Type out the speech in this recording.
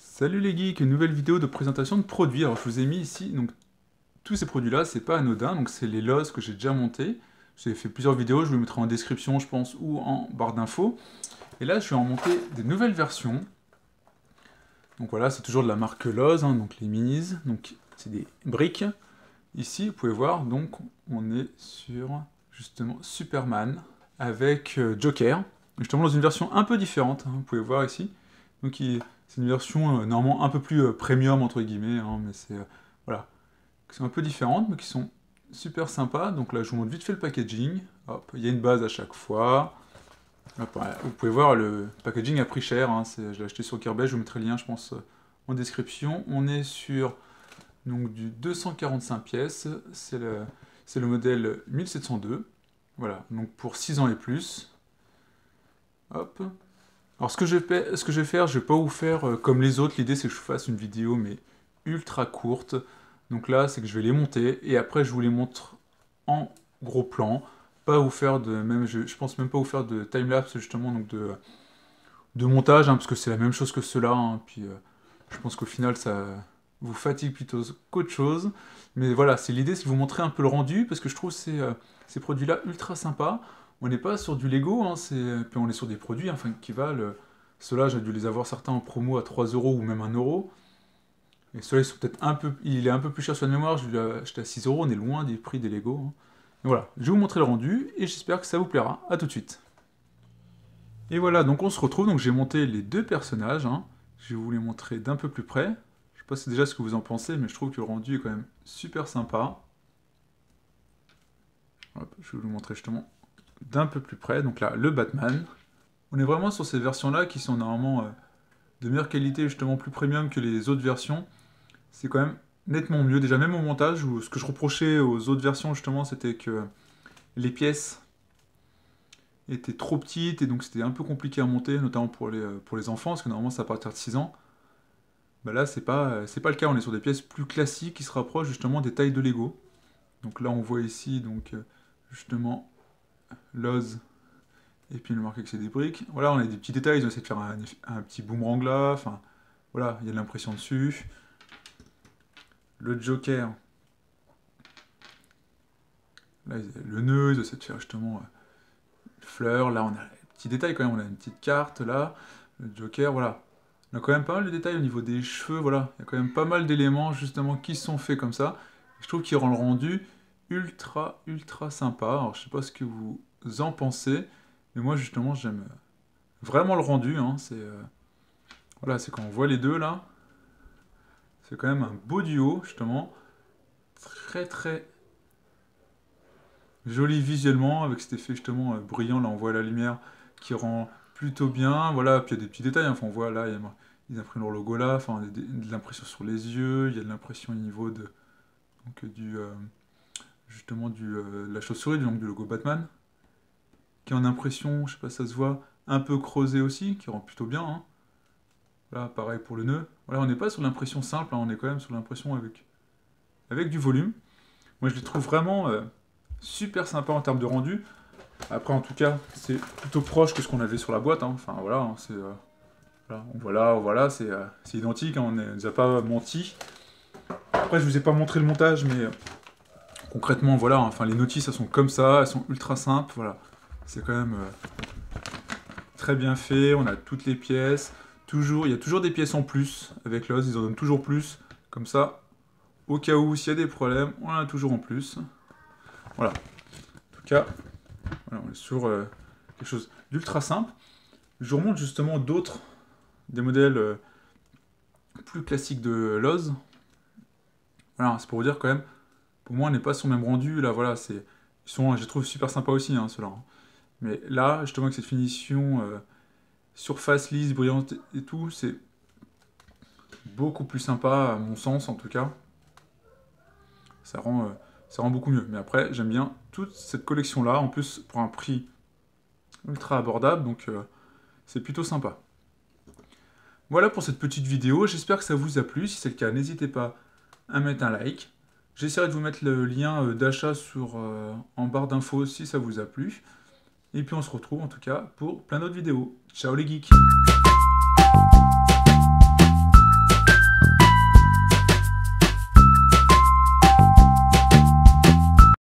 Salut les geeks, une nouvelle vidéo de présentation de produits. Alors je vous ai mis ici, donc tous ces produits-là, c'est pas anodin, donc c'est les LOS que j'ai déjà montés. J'ai fait plusieurs vidéos, je vous les mettrai en description, je pense, ou en barre d'infos. Et là, je vais en monter des nouvelles versions. Donc voilà, c'est toujours de la marque LOS, donc les minis, donc c'est des briques. Ici, vous pouvez voir, donc on est sur justement Superman avec Joker, justement dans une version un peu différente, vous pouvez voir ici. Donc c'est une version normalement un peu plus premium entre guillemets, mais c'est voilà, qui sont un peu différentes, mais qui sont super sympas. Donc là, je vous montre vite fait le packaging. Hop, il y a une base à chaque fois. Hop, voilà. Vous pouvez voir le packaging a pris cher. Je l'ai acheté sur Kerbet, je vous mettrai le lien, je pense, en description. On est sur donc du 245 pièces. C'est le modèle 1702. Voilà, donc pour 6 ans et plus. Hop. Alors ce que je vais faire, je vais pas vous faire comme les autres, l'idée c'est que je fasse une vidéo mais ultra courte. Donc là c'est que je vais les monter et après je vous les montre en gros plan. Pas vous faire de, même je pense même pas vous faire de timelapse justement, donc de montage, parce que c'est la même chose que cela. Puis je pense qu'au final ça vous fatigue plutôt qu'autre chose. Mais voilà, c'est l'idée, c'est de vous montrer un peu le rendu parce que je trouve ces produits-là ultra sympas. On n'est pas sur du Lego, puis on est sur des produits qui valent. Ceux-là, j'ai dû les avoir certains en promo à 3 euros ou même 1 euro. Et ceux-là, ils sont peut-être un peu. Il est un peu plus cher sur la mémoire, je l'ai acheté à 6 euros, on est loin des prix des Lego. Et voilà, je vais vous montrer le rendu et j'espère que ça vous plaira. A tout de suite. Et voilà, donc on se retrouve. Donc j'ai monté les deux personnages. Je vais vous les montrer d'un peu plus près. Je sais pas si déjà ce que vous en pensez, mais je trouve que le rendu est quand même super sympa. Hop, je vais vous le montrer justement d'un peu plus près. Donc là, le Batman. On est vraiment sur ces versions-là qui sont normalement de meilleure qualité, justement plus premium que les autres versions. C'est quand même nettement mieux. Déjà, même au montage, où ce que je reprochais aux autres versions, justement, c'était que les pièces étaient trop petites et donc c'était un peu compliqué à monter, notamment pour les enfants, parce que normalement, c'est à partir de 6 ans. Bah là, c'est pas le cas. On est sur des pièces plus classiques qui se rapprochent justement des tailles de Lego. Donc là, on voit ici, donc, justement, l'ose. Et puis le marqué que c'est des briques. Voilà, on a des petits détails, ils ont essayé de faire un petit boomerang là. Enfin, voilà, il y a de l'impression dessus. Le Joker. Là, le nœud, ils ont essayé de faire justement une fleur. Là, on a des petits détails quand même. On a une petite carte là. Le Joker, voilà. On a quand même pas mal de détails au niveau des cheveux. Voilà, il y a quand même pas mal d'éléments justement qui sont faits comme ça. Je trouve qu'il rend le rendu ultra, ultra sympa. Alors, je sais pas ce que vous en pensez. Mais moi, justement, j'aime vraiment le rendu. Voilà, c'est quand on voit les deux là. C'est quand même un beau duo, justement. Très très joli visuellement, avec cet effet justement brillant. Là, on voit la lumière qui rend plutôt bien. Voilà, puis il y a des petits détails. Enfin, on voit là, ils impriment leur logo là. Enfin, il y a de l'impression sur les yeux. Il y a de l'impression au niveau donc, justement de la chauve-souris, donc du logo Batman. Qui est en impression, je sais pas si ça se voit, un peu creusé aussi, qui rend plutôt bien. Là, pareil pour le nœud. Voilà, on n'est pas sur l'impression simple, on est quand même sur l'impression avec du volume. Moi, je les trouve vraiment super sympa en termes de rendu. Après, en tout cas, c'est plutôt proche que ce qu'on avait sur la boîte. Enfin, voilà, voilà, c'est identique, on ne nous a pas menti. Après, je vous ai pas montré le montage, mais concrètement, voilà, enfin, les notices, elles sont comme ça, elles sont ultra simples, voilà. C'est quand même très bien fait, on a toutes les pièces. Il y a toujours des pièces en plus avec l'os, ils en donnent toujours plus. Comme ça, au cas où, s'il y a des problèmes, on en a toujours en plus. Voilà. En tout cas, voilà, on est sur quelque chose d'ultra simple. Je vous remonte justement des modèles plus classiques de Loz. Voilà, c'est pour vous dire quand même, pour moi, on n'est pas sur le même rendu. Là, voilà, ils sont, je les trouve super sympas aussi, ceux-là. Mais là, justement, avec cette finition surface lisse, brillante et tout, c'est beaucoup plus sympa, à mon sens en tout cas. Ça rend beaucoup mieux. Mais après, j'aime bien toute cette collection-là, en plus pour un prix ultra abordable, donc c'est plutôt sympa. Voilà pour cette petite vidéo, j'espère que ça vous a plu. Si c'est le cas, n'hésitez pas à mettre un like. J'essaierai de vous mettre le lien d'achat en barre d'infos si ça vous a plu. Et puis on se retrouve en tout cas pour plein d'autres vidéos. Ciao les geeks!